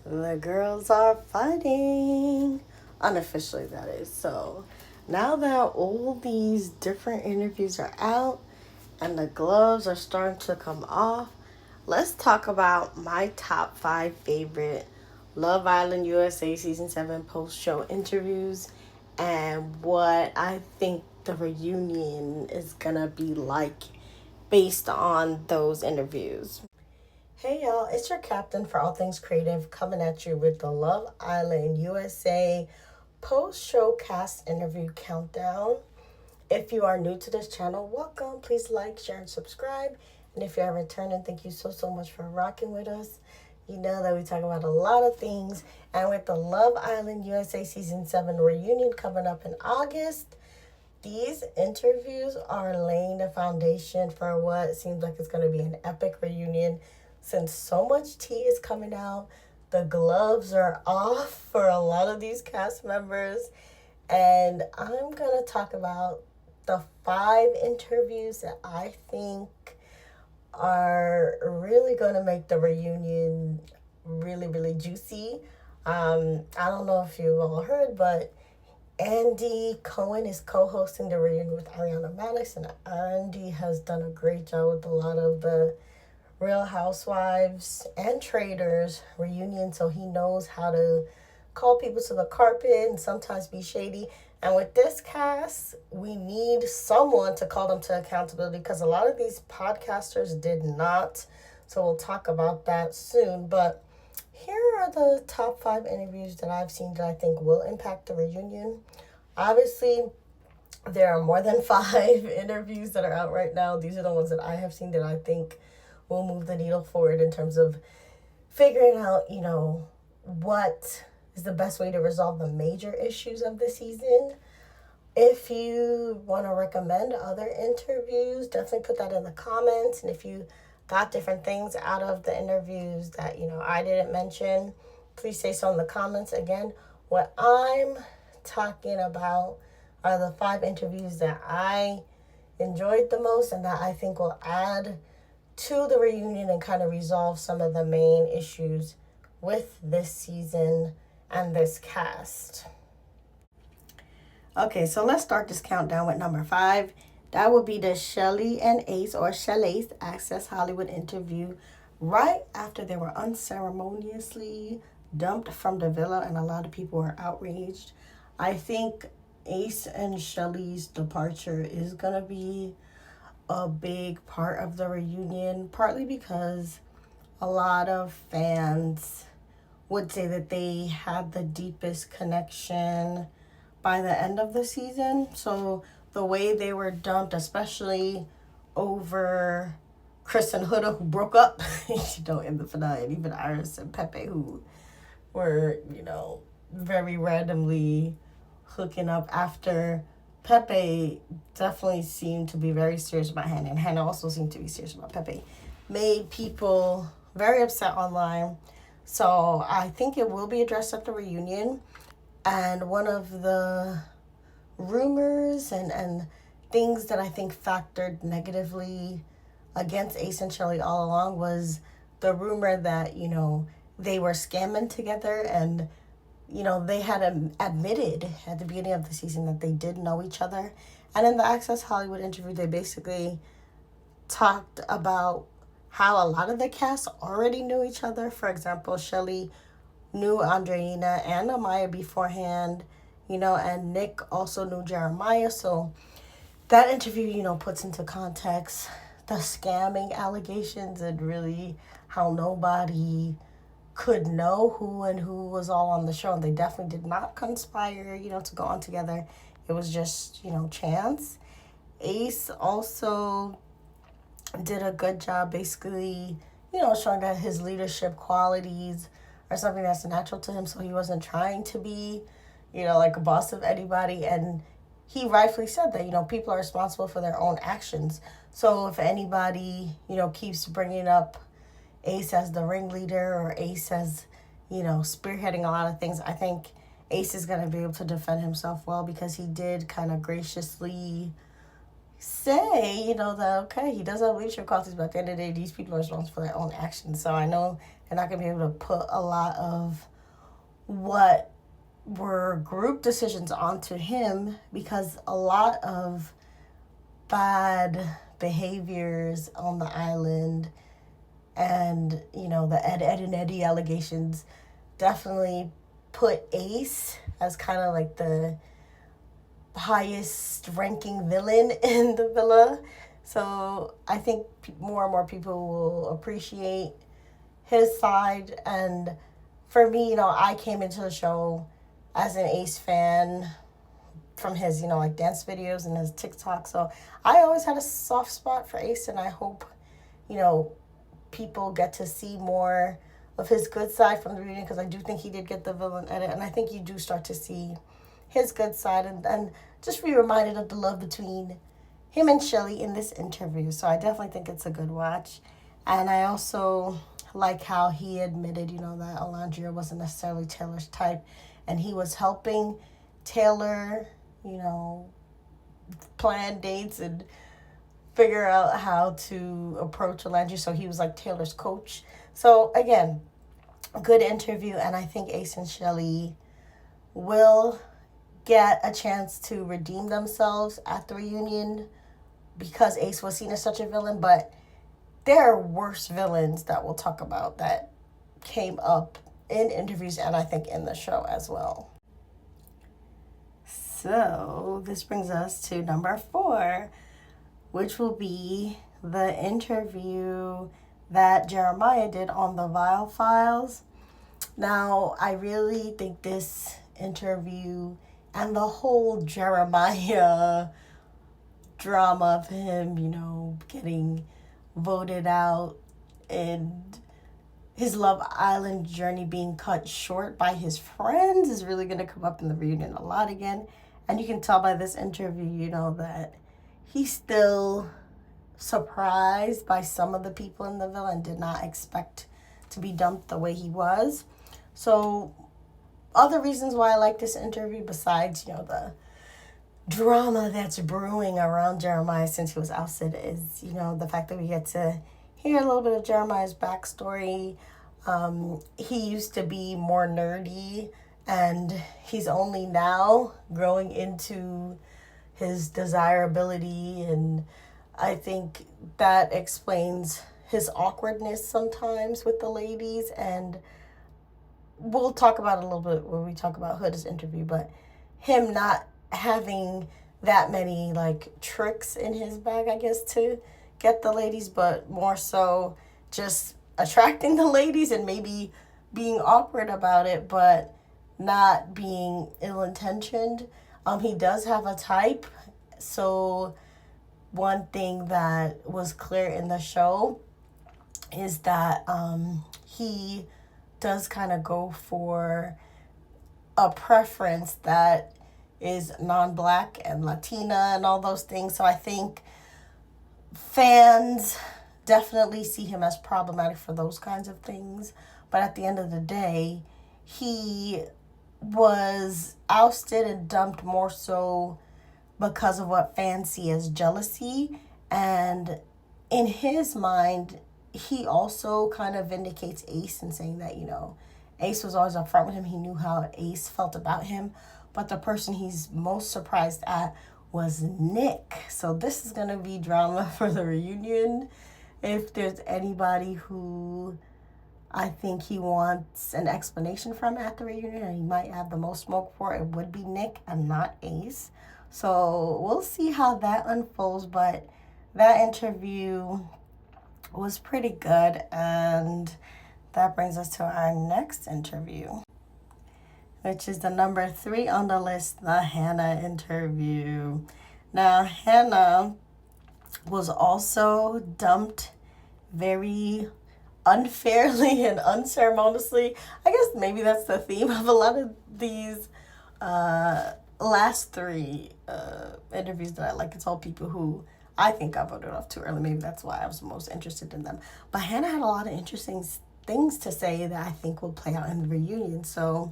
The girls are fighting. Unofficially, that is. So now that all these different interviews are out and the gloves are starting to come off, let's talk about my top five favorite Love Island USA Season 7 post show interviews and what I think the reunion is gonna be like based on those interviews. Hey y'all, it's your captain for all things creative coming at you with the Love Island USA post show cast interview countdown. If you are new to this channel, welcome. Please like, share, and subscribe. And if you're returning, thank you so much for rocking with us. You know that we talk about a lot of things. And with the Love Island USA Season 7 reunion coming up in August, these interviews are laying the foundation for what seems like it's going to be an epic reunion since so much tea is coming out. The gloves are off for a lot of these cast members. And I'm going to talk about the 5 interviews that I think are really going to make the reunion really juicy. I don't know if you've all heard, but Andy Cohen is co-hosting the reunion with Ariana Madix, and Andy has done a great job with a lot of the Real Housewives and Traders reunion, so he knows how to call people to the carpet and sometimes be shady. And with this cast, we need someone to call them to accountability because a lot of these podcasters did not. So we'll talk about that soon. But here are the top 5 interviews that I've seen that I think will impact the reunion. Obviously, there are more than 5 interviews that are out right now. These are the ones that I have seen that I think will move the needle forward in terms of figuring out, what is the best way to resolve the major issues of the season. If you want to recommend other interviews, definitely put that in the comments. And if you got different things out of the interviews that, I didn't mention, please say so in the comments. Again, what I'm talking about are the 5 interviews that I enjoyed the most and that I think will add to the reunion and kind of resolve some of the main issues with this season and this cast. Okay, so let's start this countdown with number 5. That would be the Shelly and Ace or ChellAce Access Hollywood interview right after they were unceremoniously dumped from the villa, and a lot of people were outraged. I think Ace and Shelly's departure is going to be a big part of the reunion, partly because a lot of fans would say that they had the deepest connection by the end of the season. So the way they were dumped, especially over Chris and Huda, who broke up, in the finale, and even Iris and Pepe, who were, very randomly hooking up after Pepe definitely seemed to be very serious about Hannah, and Hannah also seemed to be serious about Pepe, made people very upset online. So I think it will be addressed at the reunion. And one of the rumors and things that I think factored negatively against Ace and Shelly all along was the rumor that, they were scamming together, and, they had admitted at the beginning of the season that they did know each other. And in the Access Hollywood interview, they basically talked about how a lot of the cast already knew each other. For example, Shelly knew Andreina and Amaya beforehand, and Nick also knew Jeremiah. So that interview, puts into context the scamming allegations and really how nobody could know who and who was all on the show. And they definitely did not conspire, to go on together. It was just, chance. Ace also did a good job basically, showing that his leadership qualities are something that's natural to him. So he wasn't trying to be, like a boss of anybody. And he rightfully said that, people are responsible for their own actions. So if anybody, keeps bringing up Ace as the ringleader or Ace as, spearheading a lot of things, I think Ace is going to be able to defend himself well because he did kind of graciously say, that, okay, he does have leadership qualities, but at the end of the day, these people are responsible for their own actions. So I know they're not going to be able to put a lot of what were group decisions onto him, because a lot of bad behaviors on the island and, the Ed and Eddie allegations definitely put Ace as kind of like the highest ranking villain in the villa. So I think more and more people will appreciate his side. And for me, I came into the show as an Ace fan from his, like dance videos and his TikTok. So I always had a soft spot for Ace, and I hope, people get to see more of his good side from the reunion, because I do think he did get the villain edit, and I think you do start to see his good side, and just be reminded of the love between him and Shelly in this interview. So I definitely think it's a good watch. And I also like how he admitted, that Alandria wasn't necessarily Taylor's type, and he was helping Taylor, plan dates and figure out how to approach Alandria. So he was like Taylor's coach. So again, good interview, and I think Ace and Shelly will get a chance to redeem themselves at the reunion, because Ace was seen as such a villain, but there are worse villains that we'll talk about that came up in interviews and I think in the show as well. So this brings us to number 4, which will be the interview that Jeremiah did on the Viall files. Now, I really think this interview and the whole Jeremiah drama of him, getting voted out and his Love Island journey being cut short by his friends is really going to come up in the reunion a lot again. And you can tell by this interview, that he's still surprised by some of the people in the villa and did not expect to be dumped the way he was. So other reasons why I like this interview, besides, the drama that's brewing around Jeremiah since he was ousted, is, the fact that we get to hear a little bit of Jeremiah's backstory. He used to be more nerdy, and he's only now growing into his desirability, and I think that explains his awkwardness sometimes with the ladies. And we'll talk about it a little bit when we talk about Huda's interview, but him not having that many tricks in his bag, I guess, to get the ladies, but more so just attracting the ladies and maybe being awkward about it, but not being ill-intentioned. He does have a type. So one thing that was clear in the show is that he does kind of go for a preference that is non-black and Latina and all those things. So I think fans definitely see him as problematic for those kinds of things. But at the end of the day, he was ousted and dumped more so because of what fans see as jealousy. And in his mind, he also kind of vindicates Ace in saying that, Ace was always upfront with him. He knew how Ace felt about him. But the person he's most surprised at was Nick. So this is going to be drama for the reunion. If there's anybody who I think he wants an explanation from at the reunion, and he might have the most smoke for, it would be Nick and not Ace. So we'll see how that unfolds. But that interview was pretty good. And that brings us to our next interview, which is the number 3 on the list, the Hannah interview. Now, Hannah was also dumped very unfairly and unceremoniously. I guess maybe that's the theme of a lot of these last 3 interviews that I like. It's all people who I think got voted off too early. Maybe that's why I was most interested in them. But Hannah had a lot of interesting things to say that I think will play out in the reunion. So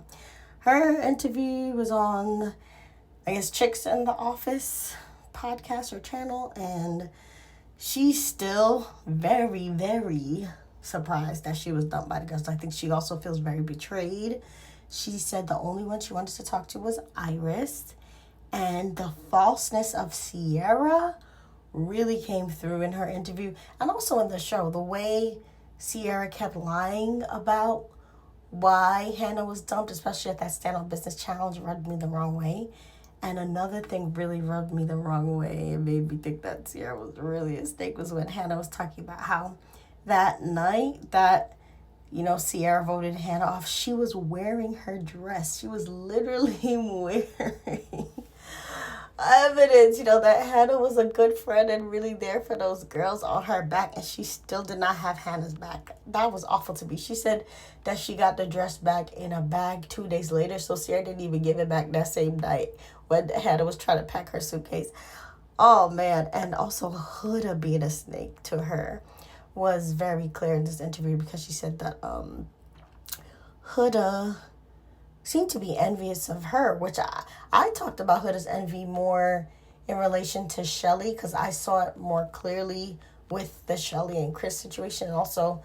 her interview was on, I guess, Chicks in the Office podcast or channel, and she's still very, very surprised that she was dumped by the girls. I think she also feels very betrayed. She said the only one she wanted to talk to was Iris, and the falseness of Sierra really came through in her interview and also in the show. The way Sierra kept lying about why Hannah was dumped, especially at that Stand on Business challenge, rubbed me the wrong way. And another thing really rubbed me the wrong way and made me think that Sierra was really a snake was when Hannah was talking about how that night that, Sierra voted Hannah off, she was wearing her dress. She was literally wearing evidence, that Hannah was a good friend and really there for those girls on her back, and she still did not have Hannah's back. That was awful to me. She said that she got the dress back in a bag 2 days later, so Sierra didn't even give it back that same night when Hannah was trying to pack her suitcase. Oh, man. And also Huda being a snake to her was very clear in this interview, because she said that Huda seemed to be envious of her, which I talked about Huda's envy more in relation to Shelly, because I saw it more clearly with the Shelly and Chris situation, and also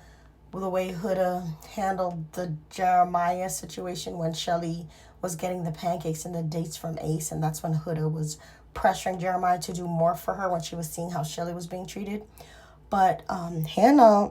the way Huda handled the Jeremiah situation when Shelly was getting the pancakes and the dates from Ace, and that's when Huda was pressuring Jeremiah to do more for her when she was seeing how Shelly was being treated. But Hannah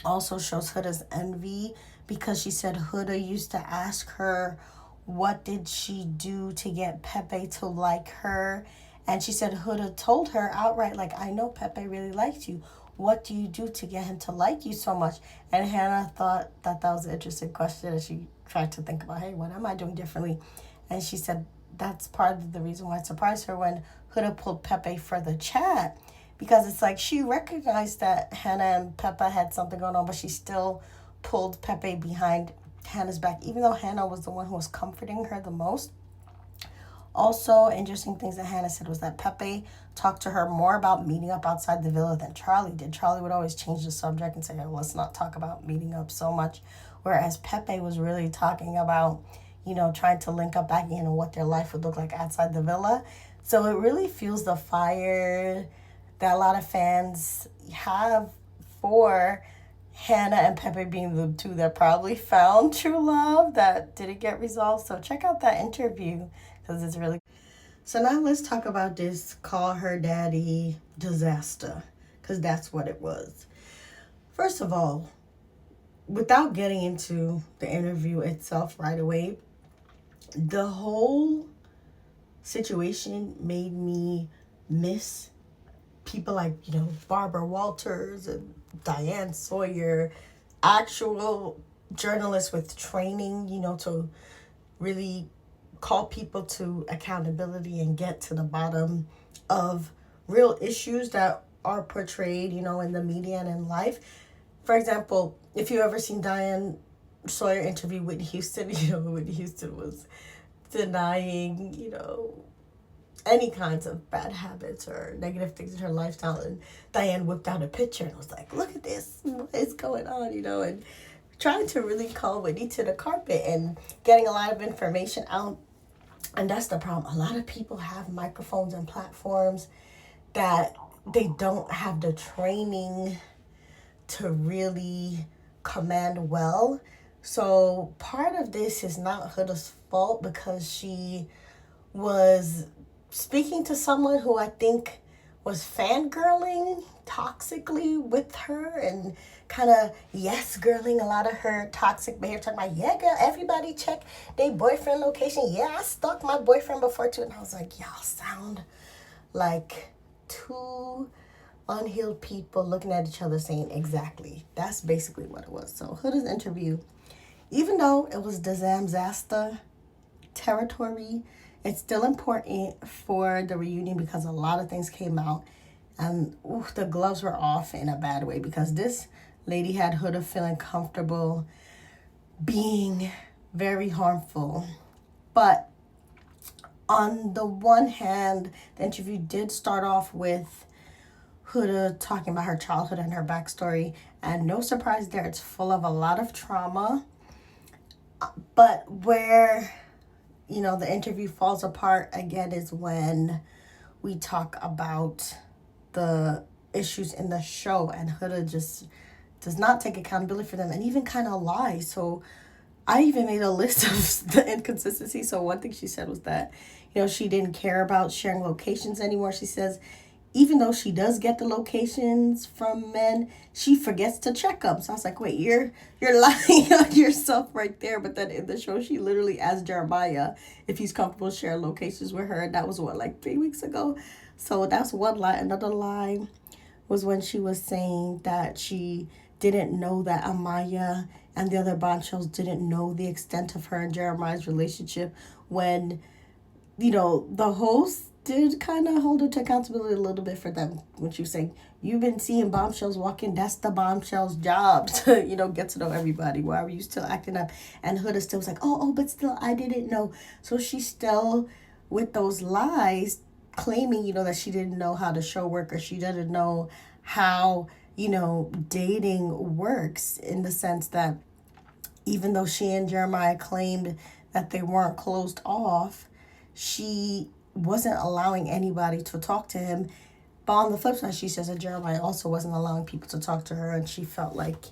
also shows Huda's envy, because she said Huda used to ask her what did she do to get Pepe to like her. And she said Huda told her outright, like, I know Pepe really liked you. What do you do to get him to like you so much? And Hannah thought that was an interesting question, and she tried to think about, hey, what am I doing differently? And she said that's part of the reason why it surprised her when Huda pulled Pepe for the chat, because it's like she recognized that Hannah and Pepe had something going on, but she still pulled Pepe behind Hannah's back, even though Hannah was the one who was comforting her the most. Also, interesting things that Hannah said was that Pepe talked to her more about meeting up outside the villa than Charlie did. Charlie would always change the subject and say, oh, let's not talk about meeting up so much, whereas Pepe was really talking about, trying to link up back in and what their life would look like outside the villa. So it really fuels the fire that a lot of fans have for Hannah and Pepe being the two that probably found true love that didn't get resolved. So check out that interview, because it's really... So now let's talk about this call her daddy disaster, because that's what it was. First of all, without getting into the interview itself right away, the whole situation made me miss people like, Barbara Walters and Diane Sawyer, actual journalists with training, to really call people to accountability and get to the bottom of real issues that are portrayed, in the media and in life. For example, if you ever seen Diane Sawyer interview Whitney Houston, Whitney Houston was denying, any kinds of bad habits or negative things in her lifestyle, and Diane whipped out a picture and was like, look at this, what is going on, and trying to really call Whitney to the carpet and getting a lot of information out. And that's the problem. A lot of people have microphones and platforms that they don't have the training to really command well. So part of this is not Huda's fault, because she was speaking to someone who I think was fangirling toxically with her and kind of yes-girling a lot of her toxic behavior, talking about, yeah, girl, everybody check their boyfriend location. Yeah, I stalked my boyfriend before too. And I was like, y'all sound like two unhealed people looking at each other saying exactly. That's basically what it was. So Huda's interview, even though it was disaster territory, it's still important for the reunion, because a lot of things came out, and the gloves were off in a bad way, because this lady had Huda feeling comfortable being very harmful. But on the one hand, the interview did start off with Huda talking about her childhood and her backstory, and no surprise there, it's full of a lot of trauma. But where the interview falls apart again is when we talk about the issues in the show, and Huda just does not take accountability for them and even kind of lies. So I even made a list of the inconsistencies. So one thing she said was that, she didn't care about sharing locations anymore. She says even though she does get the locations from men, she forgets to check them. So I was like, wait, you're lying on yourself right there. But then in the show, she literally asked Jeremiah if he's comfortable sharing locations with her. And that was what, like 3 weeks ago? So that's one lie. Another lie was when she was saying that she didn't know that Amaya and the other bombshells didn't know the extent of her and Jeremiah's relationship, when, the host did kind of hold her to accountability a little bit for them when she was saying, you've been seeing bombshells walking, that's the bombshells' job to, get to know everybody. Why were you still acting up? And Huda still was like, but still, I didn't know. So she's still, with those lies, claiming, that she didn't know how the show worked, or she didn't know how, dating works, in the sense that even though she and Jeremiah claimed that they weren't closed off, she wasn't allowing anybody to talk to him. But on the flip side, she says that Jeremiah also wasn't allowing people to talk to her, and she felt like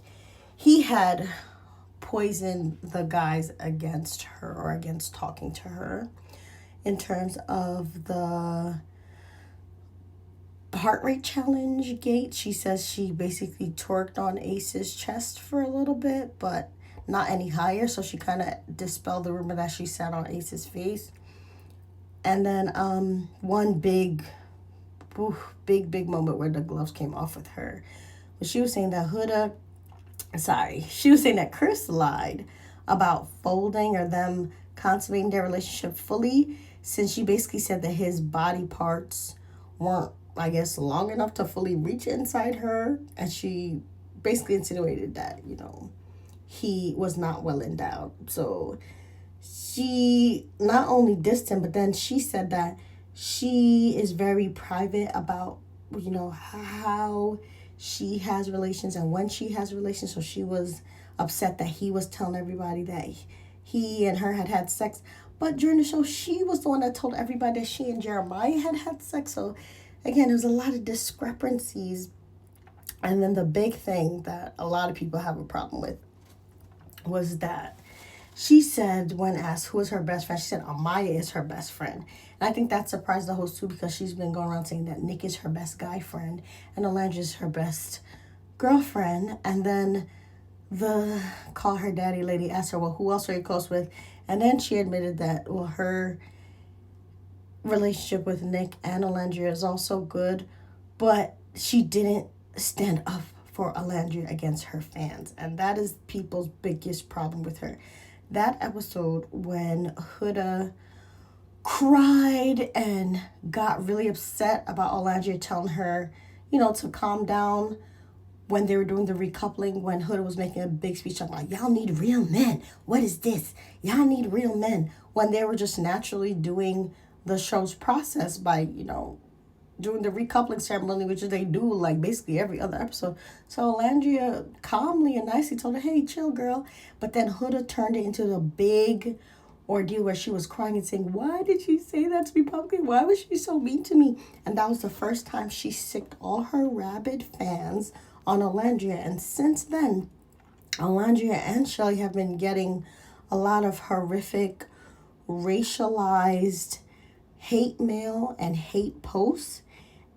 he had poisoned the guys against her, or against talking to her. In terms of the heart rate challenge gate, she says she basically twerked on Ace's chest for a little bit, but not any higher. So she kind of dispelled the rumor that she sat on Ace's face. And then one big moment where the gloves came off with her. But she was saying that she was saying that Chris lied about folding, or them consummating their relationship fully, since she basically said that his body parts weren't, I guess, long enough to fully reach inside her. And she basically insinuated that, he was not well endowed. So she not only dissed him, but then she said that she is very private about, how she has relations and when she has relations. So she was upset that he was telling everybody that he and her had sex. But during the show, she was the one that told everybody that she and Jeremiah had sex. So again, there's a lot of discrepancies. And then the big thing that a lot of people have a problem with was that she said, when asked who is her best friend, she said Amaya is her best friend. And I think that surprised the host too, because she's been going around saying that Nick is her best guy friend and Alandria is her best girlfriend. And then the call her daddy lady asked her, well, who else are you close with? And then she admitted that, well, her relationship with Nick and Alandria is also good, but she didn't stand up for Alandria against her fans. And that is people's biggest problem with her. That episode when Huda cried and got really upset about Alandria telling her, to calm down, when they were doing the recoupling, when Huda was making a big speech talking about, y'all need real men. What is this? Y'all need real men. When they were just naturally doing the show's process by, doing the recoupling ceremony, which they do like basically every other episode. So Alandria calmly and nicely told her, hey, chill, girl. But then Huda turned it into the big ordeal where she was crying and saying, why did she say that to me publicly? Why was she so mean to me? And that was the first time she sicked all her rabid fans on Alandria. And since then, Alandria and Shelly have been getting a lot of horrific, racialized hate mail and hate posts.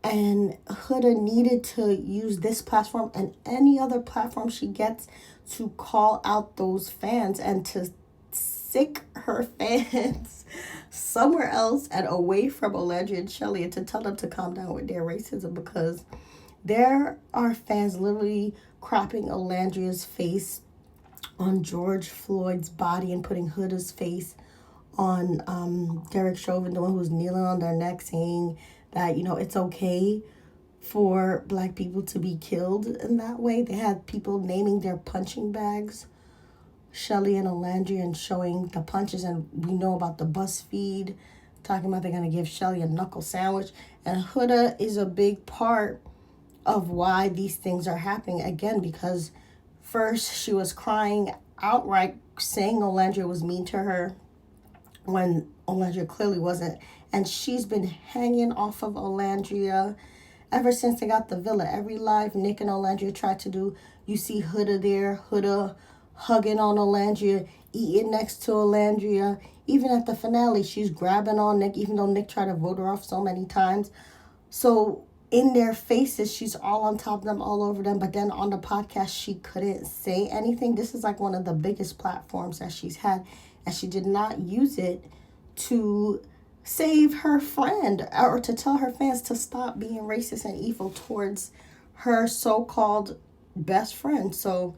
And Huda needed to use this platform and any other platform she gets to call out those fans and to sick her fans somewhere else and away from Alandria and Shelly, and to tell them to calm down with their racism, because there are fans literally cropping Alandria's face on George Floyd's body and putting Huda's face on Derek Chauvin, the one who was kneeling on their neck, saying that, it's okay for Black people to be killed in that way. They had people naming their punching bags Shelly and Alandria and showing the punches. And we know about the BuzzFeed talking about they're going to give Shelly a knuckle sandwich. And Huda is a big part of why these things are happening. Again, because first she was crying outright saying Alandria was mean to her when Alandria clearly wasn't. And she's been hanging off of Alandria ever since they got the villa. Every live Nick and Alandria tried to do, you see Huda there, Huda hugging on Alandria, eating next to Alandria. Even at the finale, she's grabbing on Nick, even though Nick tried to vote her off so many times. So in their faces, she's all on top of them, all over them. But then on the podcast, she couldn't say anything. This is like one of the biggest platforms that she's had. And she did not use it to save her friend or to tell her fans to stop being racist and evil towards her so-called best friend. So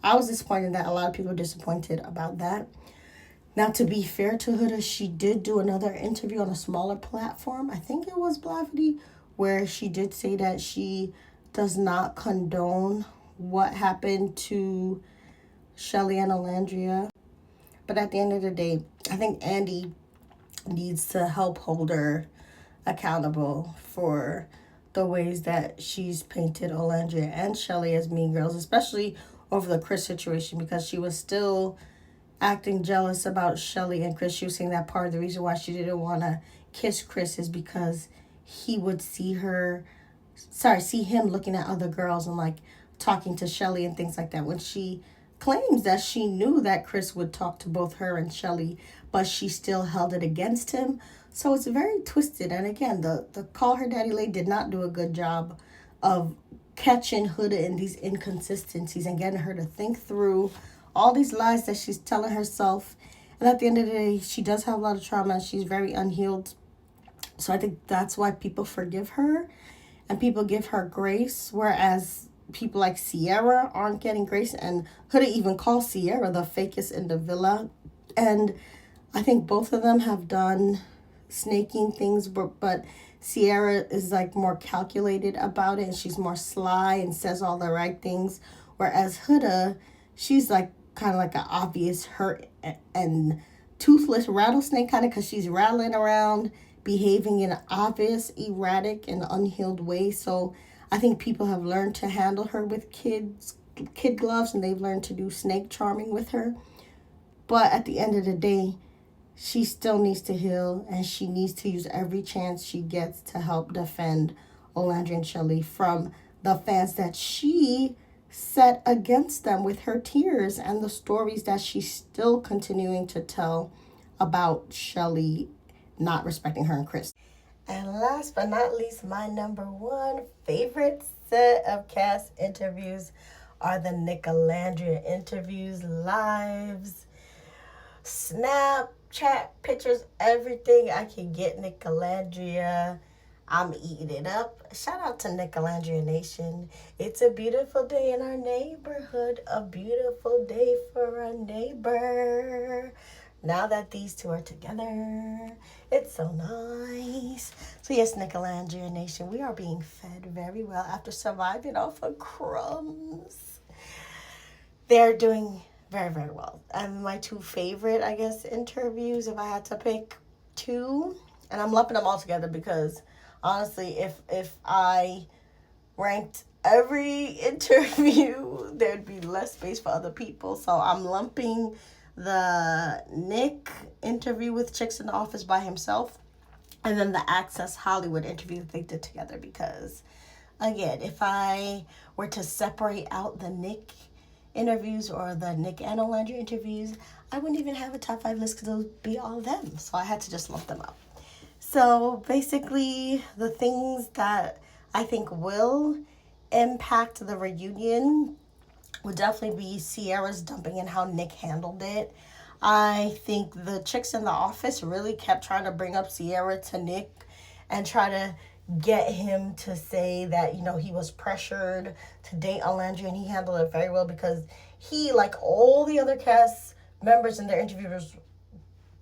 I was disappointed that a lot of people were disappointed about that. Now, to be fair to Huda, she did do another interview on a smaller platform. I think it was Blavity, where she did say that she does not condone what happened to Shelly and Alandria. But at the end of the day, I think Andy needs to help hold her accountable for the ways that she's painted Alandria and Shelly as mean girls, especially over the Chris situation, because she was still acting jealous about Shelly and Chris. She was saying that part of the reason why she didn't want to kiss Chris is because he would see him looking at other girls and like talking to Shelly and things like that, when she claims that she knew that Chris would talk to both her and Shelly, but she still held it against him. So it's very twisted. And again, the Call Her Daddy lady did not do a good job of catching Huda in these inconsistencies and getting her to think through all these lies that she's telling herself. And at the end of the day, she does have a lot of trauma. She's very unhealed. So I think that's why people forgive her and people give her grace, whereas people like Sierra aren't getting grace. And Huda even calls Sierra the fakest in the villa. And I think both of them have done snaking things, but Sierra is like more calculated about it, and she's more sly and says all the right things, whereas Huda, she's like kind of like an obvious hurt and toothless rattlesnake kind of, because she's rattling around, behaving in an obvious, erratic, and unhealed way. So I think people have learned to handle her with kid gloves, and they've learned to do snake charming with her. But at the end of the day, she still needs to heal, and she needs to use every chance she gets to help defend Alandria and Shelly from the fans that she set against them with her tears and the stories that she's still continuing to tell about Shelly not respecting her and Chris. And last but not least, my number one favorite set of cast interviews are the Nicolandria interviews, lives, Snapchat pictures, everything I can get Nicolandria. I'm eating it up. Shout out to Nicolandria Nation. It's a beautiful day in our neighborhood. A beautiful day for a neighbor. Now that these two are together, it's so nice. So yes, Nicolandria Nation, we are being fed very well after surviving off of crumbs. They're doing very, very well. And my two favorite, I guess, interviews, if I had to pick two, and I'm lumping them all together because honestly, if I ranked every interview, there'd be less space for other people. So I'm lumping the Nick interview with Chicks in the Office by himself, and then the Access Hollywood interview that they did together, because again, if I were to separate out the Nick interviews or the Nick and Alandria interviews, I wouldn't even have a top 5 list because it would be all of them. So I had to just lump them up. So basically, the things that I think will impact the reunion would definitely be Sierra's dumping and how Nick handled it. I think the Chicks in the Office really kept trying to bring up Sierra to Nick and try to get him to say that, he was pressured to date Alandria, and he handled it very well because he, like all the other cast members and their interviewers,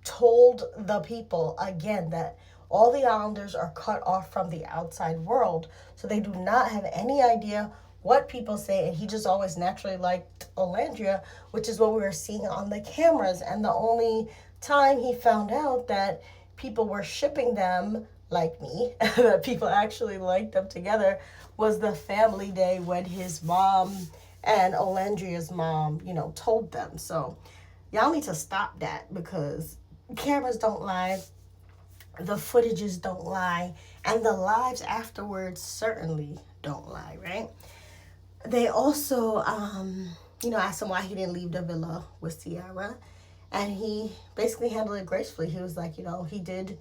told the people again that all the Islanders are cut off from the outside world, so they do not have any idea what people say, and he just always naturally liked Alandria, which is what we were seeing on the cameras. And the only time he found out that people were shipping them, like me, that people actually liked them together, was the family day when his mom and Alandria's mom, told them. So y'all need to stop that, because cameras don't lie, the footages don't lie, and the lives afterwards certainly don't lie, right? They also, asked him why he didn't leave the villa with Sierra, and he basically handled it gracefully. He was like, he did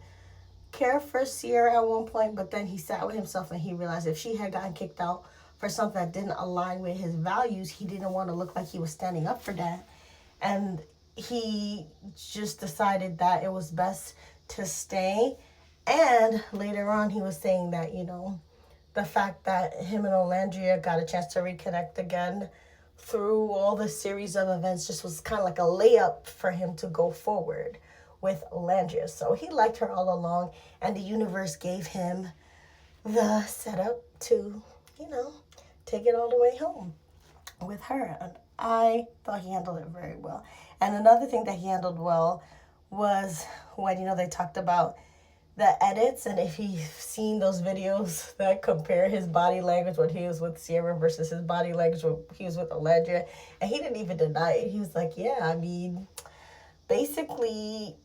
care for Sierra at one point, but then he sat with himself and he realized if she had gotten kicked out for something that didn't align with his values, he didn't want to look like he was standing up for that. And he just decided that it was best to stay. And later on, he was saying that, the fact that him and Alandria got a chance to reconnect again through all the series of events just was kind of like a layup for him to go forward with Alandria. So he liked her all along, and the universe gave him the setup to, take it all the way home with her. And I thought he handled it very well. And another thing that he handled well was when, they talked about the edits, and if you've seen those videos that compare his body language when he was with Sierra versus his body language when he was with Alandria, and he didn't even deny it. He was like, yeah, basically,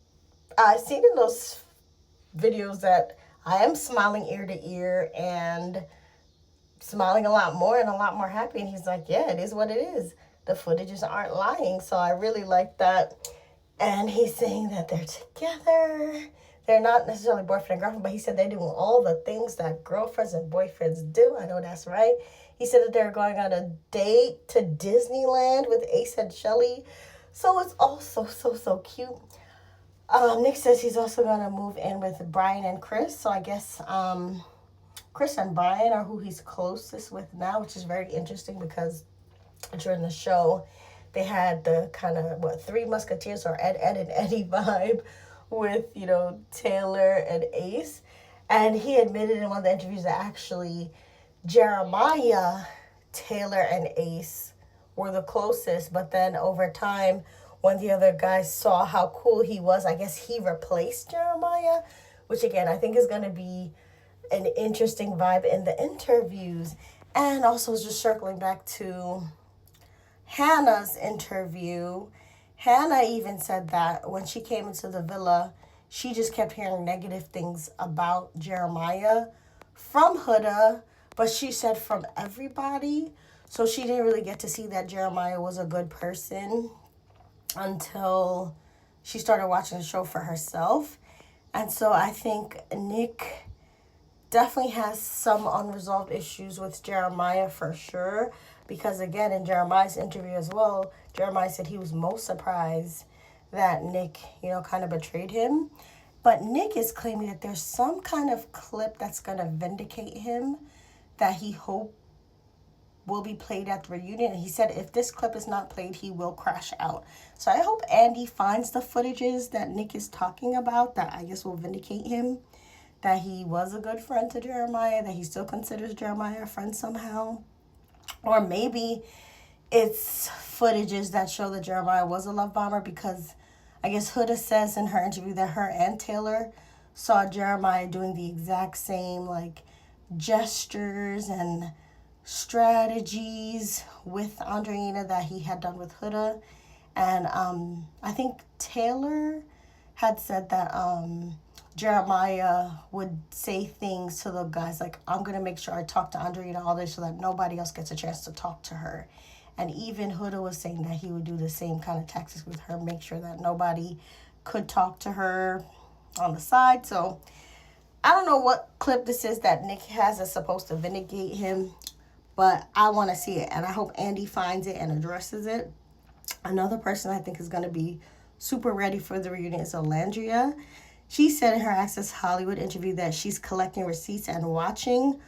I've seen in those videos that I am smiling ear to ear and smiling a lot more and a lot more happy. And he's like, yeah, it is what it is. The footages aren't lying. So I really like that. And he's saying that they're together. They're not necessarily boyfriend and girlfriend, but he said they're doing all the things that girlfriends and boyfriends do. I know that's right. He said that they're going on a date to Disneyland with Ace and Shelly. So it's also so cute. Nick says he's also going to move in with Brian and Chris. So I guess Chris and Brian are who he's closest with now, which is very interesting because during the show, they had the kind of, Three Musketeers or Ed, and Eddie vibe with, Taylor and Ace. And he admitted in one of the interviews that actually Jeremiah, Taylor, and Ace were the closest. But then over time, when the other guys saw how cool he was, I guess he replaced Jeremiah, which again, I think is going to be an interesting vibe in the interviews. And also just circling back to Hannah's interview, Hannah even said that when she came into the villa, she just kept hearing negative things about Jeremiah from Huda, but she said from everybody. So she didn't really get to see that Jeremiah was a good person until she started watching the show for herself. And so I think Nick definitely has some unresolved issues with Jeremiah for sure. Because again, in Jeremiah's interview as well, Jeremiah said he was most surprised that Nick, kind of betrayed him. But Nick is claiming that there's some kind of clip that's going to vindicate him that he hoped will be played at the reunion. And he said if this clip is not played, he will crash out. So I hope Andy finds the footages that Nick is talking about that I guess will vindicate him, that he was a good friend to Jeremiah, that he still considers Jeremiah a friend somehow. Or maybe it's footages that show that Jeremiah was a love bomber, because I guess Huda says in her interview that her and Taylor saw Jeremiah doing the exact same gestures and strategies with Andreina that he had done with Huda. And I think Taylor had said that Jeremiah would say things to the guys like, I'm going to make sure I talk to Andreina all day so that nobody else gets a chance to talk to her. And even Huda was saying that he would do the same kind of tactics with her, make sure that nobody could talk to her on the side. So I don't know what clip this is that Nick has that's supposed to vindicate him, but I want to see it. And I hope Andy finds it and addresses it. Another person I think is going to be super ready for the reunion is Alandria. She said in her Access Hollywood interview that she's collecting receipts and watching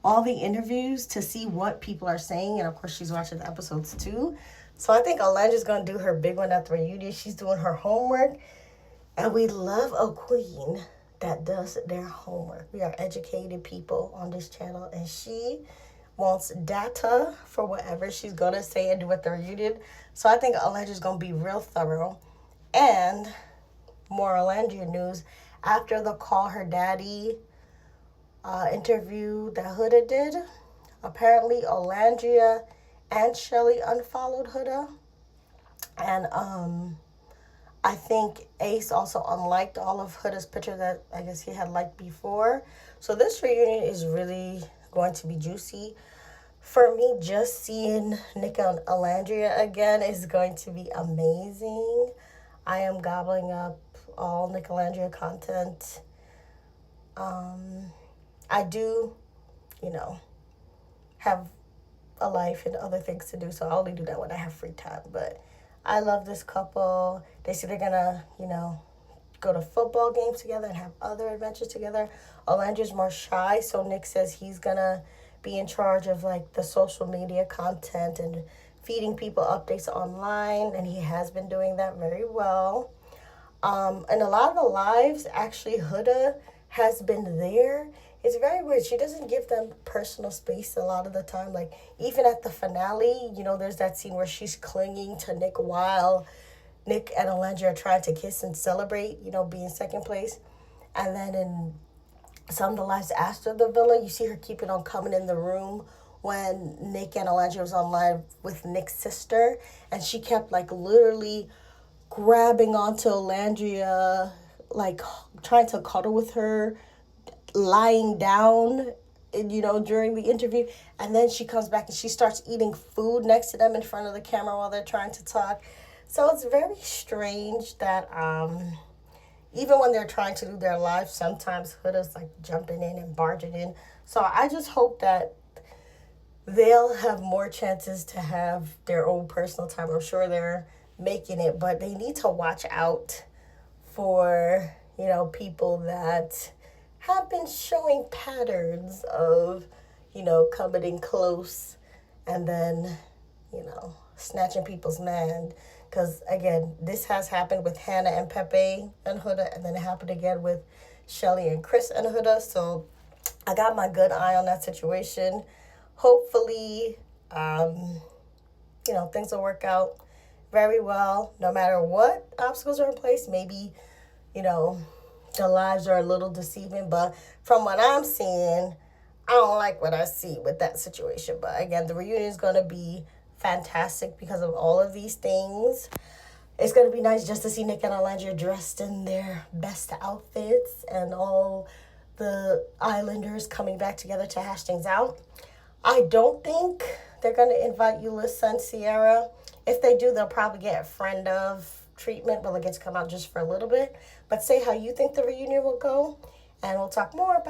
all the interviews to see what people are saying. And of course, she's watching the episodes too. So I think Alandria's going to do her big one at the reunion. She's doing her homework. And we love a queen that does their homework. We are educated people on this channel. And she wants data for whatever she's going to say and do at the reunion. So I think Alandria's going to be real thorough. And more Alandria news. After the Call Her Daddy interview that Huda did, apparently Alandria and Shelly unfollowed Huda. And I think Ace also unliked all of Huda's picture that I guess he had liked before. So this reunion is really going to be juicy. For me, just seeing Nick and Alandria again is going to be amazing. I am gobbling up all Nicolandria content. I do, you know, have a life and other things to do, so I only do that when I have free time. But I love this couple. They say they're gonna, go to football games together and have other adventures together. Alandria's more shy, so Nick says he's gonna be in charge of like the social media content and feeding people updates online, and he has been doing that very well. And a lot of the lives, actually, Huda has been there. It's very weird. She doesn't give them personal space a lot of the time. Like, even at the finale, there's that scene where she's clinging to Nick while Nick and Alandria are trying to kiss and celebrate, being second place. And then in some of the lives after the villa, you see her keeping on coming in the room when Nick and Alandria was on live with Nick's sister. And she kept, like, literally grabbing onto Alandria, like trying to cuddle with her, lying down, during the interview. And then she comes back and she starts eating food next to them in front of the camera while they're trying to talk. So it's very strange that even when they're trying to do their live, sometimes Huda's like jumping in and barging in. So I just hope that they'll have more chances to have their own personal time. I'm sure they're making it, but they need to watch out for, people that have been showing patterns of, coming in close and then, snatching people's man. Because, again, this has happened with Hannah and Pepe and Huda, and then it happened again with Shelly and Chris and Huda. So I got my good eye on that situation. Hopefully, things will work out very well, no matter what obstacles are in place. Maybe, the lives are a little deceiving, but from what I'm seeing, I don't like what I see with that situation. But again, the reunion is going to be fantastic because of all of these things. It's going to be nice just to see Nick and Alandria dressed in their best outfits and all the Islanders coming back together to hash things out. I don't think they're going to invite Eulissa and Sierra. If they do, they'll probably get a friend of treatment, but they'll get to come out just for a little bit. But say how you think the reunion will go, and we'll talk more about